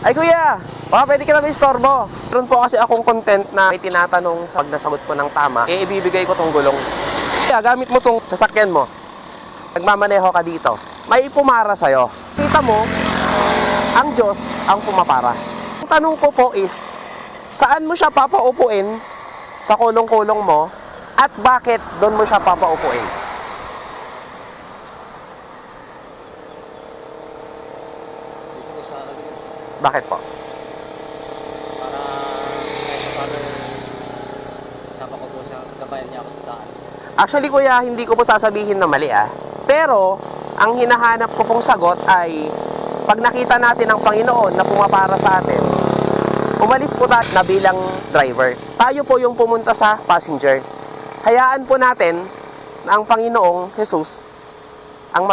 Ay kuya, baka pwede ka na may istorbo. Meron po kasi akong content na may tinatanong sa pag nasagot ko ng tama, ibibigay ko tong gulong. Kaya gamit mo tong sasakyan mo. Nagmamaneho ka dito. May ipumara sa'yo. Kita mo, ang Diyos ang pumapara. Ang tanong ko po is, saan mo siya papaupuin sa kulong-kulong mo at bakit doon mo siya papaupuin? Dito ko sa akin. Bakit po? Para kasama ko po siya, gabayan niya ako sa daan. Actually kuya, hindi ko po sasabihin na mali Pero, ang hinahanap ko pong sagot ay pag nakita natin ang Panginoon na pumapara sa atin, umalis po tayo na bilang driver. Tayo po yung pumunta sa passenger. Hayaan po natin na ang Panginoong Jesus ang